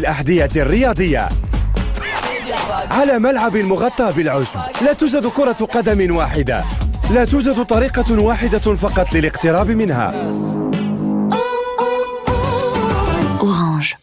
الأحذية الرياضية على ملعب مغطى بالعشب. لا توجد كرة قدم واحدة، لا توجد طريقة واحدة فقط للاقتراب منها. أورانج.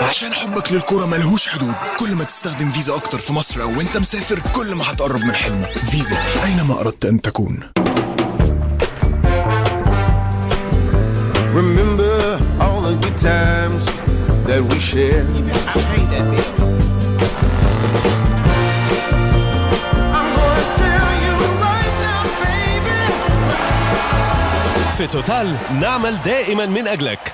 عشان حبك للكرة ملهوش حدود، كل ما تستخدم فيزا أكتر في مصر أو وأنت مسافر كل ما هتقرب من حلمك. فيزا، أينما أردت أن تكون. Remember all the good times that we shared. I'm gonna tell you right now, baby. في توتال نعمل دائما من أجلك.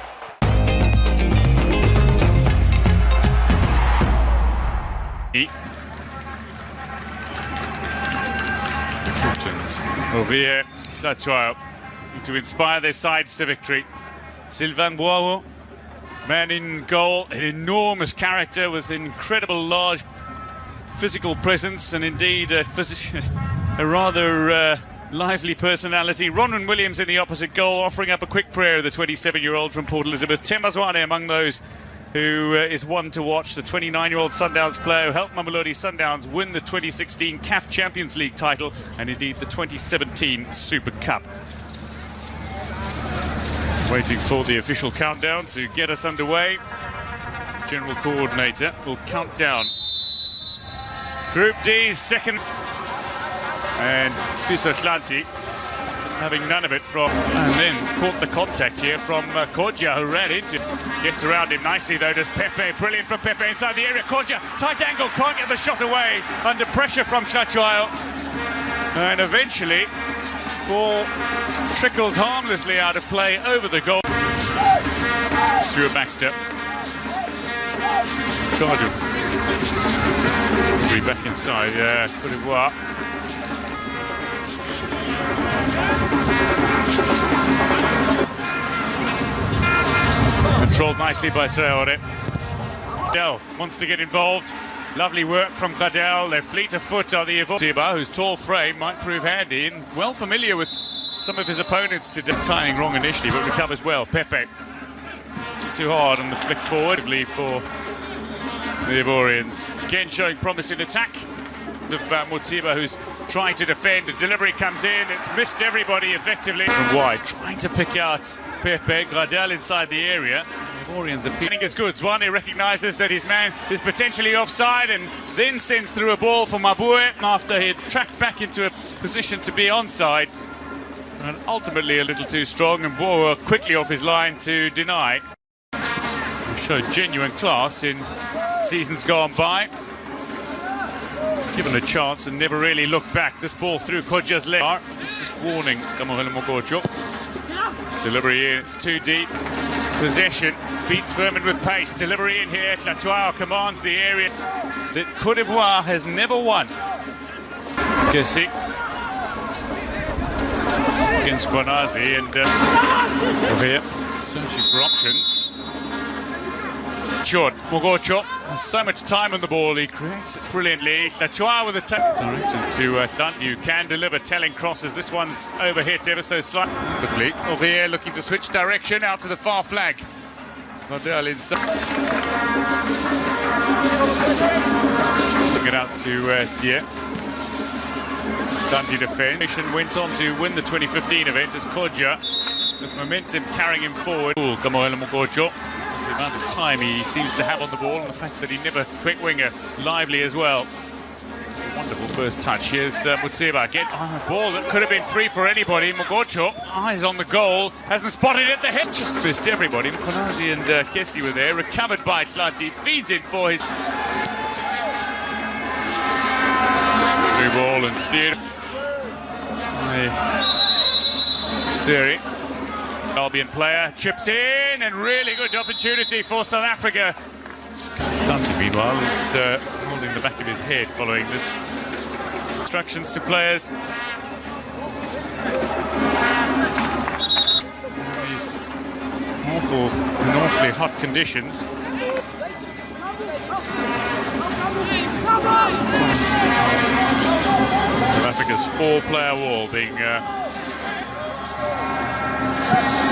Ivory, to inspire their sides to victory. Sylvain Boireau, man in goal, an enormous character with incredible large physical presence and indeed a rather lively personality. Ronwen Williams in the opposite goal, offering up a quick prayer, the 27-year-old from Port Elizabeth. Tembazwane among those who is one to watch, the 29-year-old Sundowns player who helped Mamelodi Sundowns win the 2016 CAF Champions League title and indeed the 2017 Super Cup. Waiting for the official countdown to get us underway. General Coordinator will count down Group D's second, and Sfiso Atlanti having none of it from, and then caught the contact here from Kodja, who ran into, gets around him nicely though, does Pepe, brilliant from Pepe inside the area. Kodja, tight angle, can't get the shot away, under pressure from Slatchoil, and eventually ball trickles harmlessly out of play over the goal. Stuart Baxter, charge of back inside, yeah, Cote d'Ivoire. Controlled nicely by Traore. Gradel wants to get involved. Lovely work from Gradel. They're fleet of foot are the Ivory, whose tall frame might prove handy and well familiar with some of his opponents to just timing wrong initially, but recovers well. Pepe too hard on the flick forward for the Ivorians. Again showing promise in attack. Mutiba, who's trying to defend, the delivery comes in, it's missed everybody effectively from wide, trying to pick out Pepe. Gradel inside the area. The Ivorians are feeling as good. Zwane recognises that his man is potentially offside and then sends through a ball for Mabue after he had tracked back into a position to be onside, and ultimately a little too strong, and Boer quickly off his line to deny. He showed genuine class in seasons gone by. Given a chance and never really looked back. This ball through Kodja's leg. It's just warning Kamohela Mogocho. Delivery in, it's too deep. Possession beats Furman with pace. Delivery in here. Slatchoil commands the area that Cote d'Ivoire has never won. Kessie against Kwanazi, and here searching for options. Short, Mogocho has so much time on the ball, he creates it brilliantly. Slatchoil with a tap directed to Santi, who can deliver telling crosses. This one's overhit ever so slightly. Aurier looking to switch direction out to the far flag. Gradel inside. Looking it out to Dier. Santi defense. Went on to win the 2015 event as Kodja, with momentum carrying him forward. Kamohela Mogocho. The amount of time he seems to have on the ball and the fact that he never quick winger, lively as well. Wonderful first touch. Here's Mutiba, get on a ball that could have been free for anybody. Mogocho, eyes on the goal, hasn't spotted it, the head just missed everybody. Mkonazi and Kessie were there, recovered by Atlanti, feeds in for his through ball and steered. Siri. Albion player chips in, and really good opportunity for South Africa. Santi, meanwhile, is holding the back of his head following this. Instructions to players. These awfully hot conditions. South Africa's four-player wall being...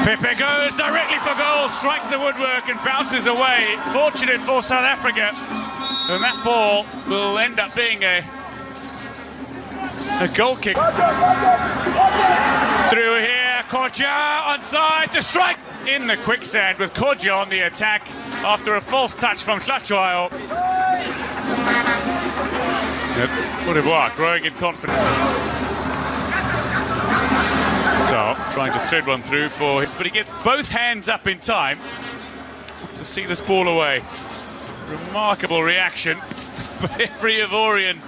Pepe goes directly for goal, strikes the woodwork and bounces away. Fortunate for South Africa. And that ball will end up being a goal kick. Through here, Kodja onside to strike in the quicksand with Kodja on the attack after a false touch from Tlachuayo. Cote d'Ivoire growing in confidence. Trying to thread one through for his, but he gets both hands up in time to see this ball away. Remarkable reaction, but every Ivorian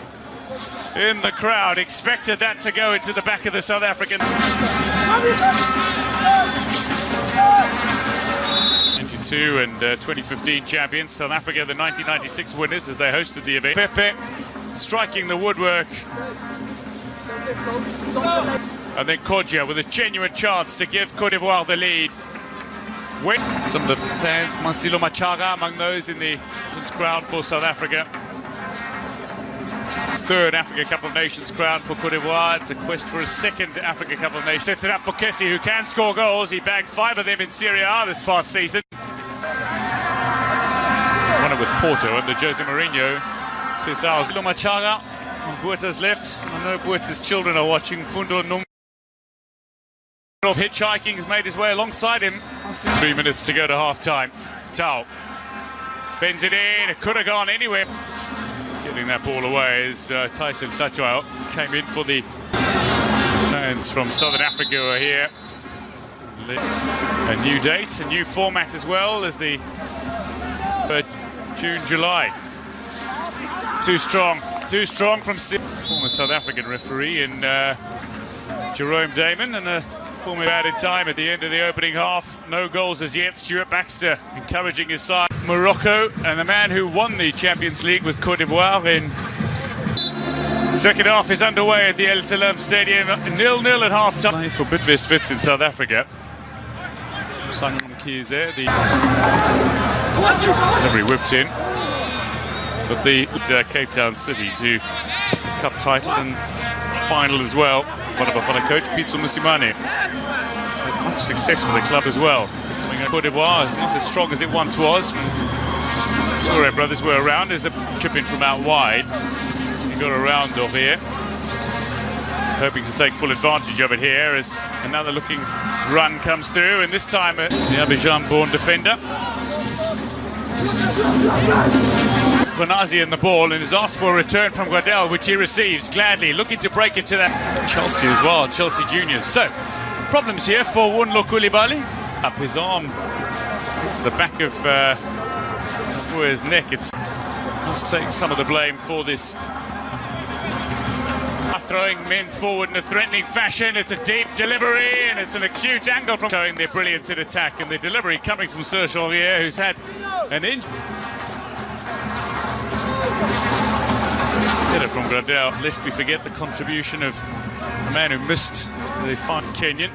in the crowd expected that to go into the back of the South African. 92 and 2015 champions, South Africa the 1996 winners as they hosted the event. Pepe striking the woodwork. And then Kodja with a genuine chance to give Cote d'Ivoire the lead. Some of the fans, Mansilo Machaga among those in the crowd for South Africa. Third Africa Cup of Nations crown for Cote d'Ivoire. It's a quest for a second Africa Cup of Nations. Sets it up for Kessie, who can score goals. He bagged 5 of them in Serie A this past season. Won it with Porto under Jose Mourinho 2000. Machaga on Buerta's left. I know Buerta's children are watching. Fundo Num. Of hitchhiking has made his way alongside him. 3 minutes to go to half-time. Tao fends it in. It could have gone anywhere. Getting that ball away is Tyson Tlachuayo. Came in for the fans from Southern Africa who are here. A new date, a new format as well as the June, July. Too strong from former South African referee in Jerome Damon, and a former added time at the end of the opening half. No goals as yet. Stuart Baxter encouraging his side. Morocco, and the man who won the Champions League with Cote d'Ivoire in. Second half is underway at the El Salam Stadium. 0-0 at half-time for Bidvest Wits in South Africa. Simon Kize, the delivery whipped in. But the Cape Town City to cup title and final as well. Bafana coach Pitso Musimane had much success with the club as well. Cote d'Ivoire is not as strong as it once was. Toure brothers were around. There's a chip in from out wide. He got around here, hoping to take full advantage of it here as another looking run comes through, and this time the Abidjan-born defender Bonazi in the ball and is asked for a return from Guadel, which he receives gladly, looking to break it to that Chelsea as well, Chelsea juniors. So, problems here for Wunlo Koulibaly. Up his arm to the back of his neck. It must take some of the blame for this. Throwing men forward in a threatening fashion. It's a deep delivery and it's an acute angle from showing their brilliance in attack, and the delivery coming from Serge Aurier, who's had an injury. Hit it from Gradel, lest we forget the contribution of the man who missed the fine Kenyan.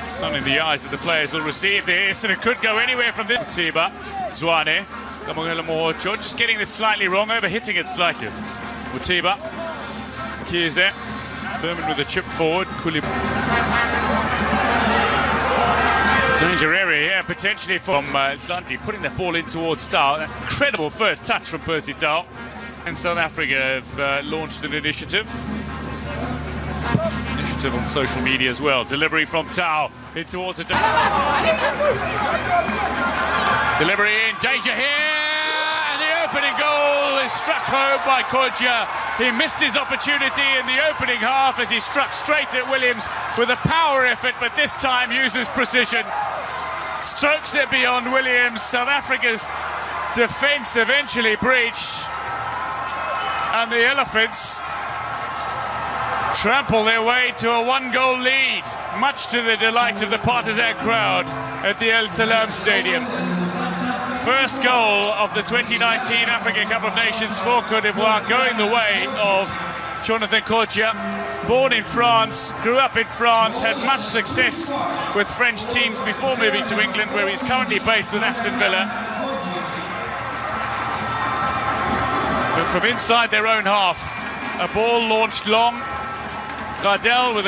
Sun in the eyes that the players will receive this, and it could go anywhere from this. Tiba, Zwane, just getting this slightly wrong, overhitting it slightly. Mutiba, Kieze, Furman with a chip forward. Danger area here, potentially from Zanti, putting the ball in towards Tao. Incredible first touch from Percy Tao. And South Africa have launched an initiative on social media as well. Delivery from Tao in towards it. Delivery in, danger here, and the opening goal is struck home by Kodja. He missed his opportunity in the opening half as he struck straight at Williams with a power effort, but this time uses precision. Strokes it beyond Williams. South Africa's defence eventually breached, and the Elephants trample their way to a 1-goal lead, much to the delight of the partisan crowd at the El Salam Stadium. First goal of the 2019 Africa Cup of Nations for Cote d'Ivoire, going the way of Jonathan Kodja. Born in France, grew up in France, had much success with French teams before moving to England, where he's currently based with Aston Villa. But from inside their own half, a ball launched long. Gradel with a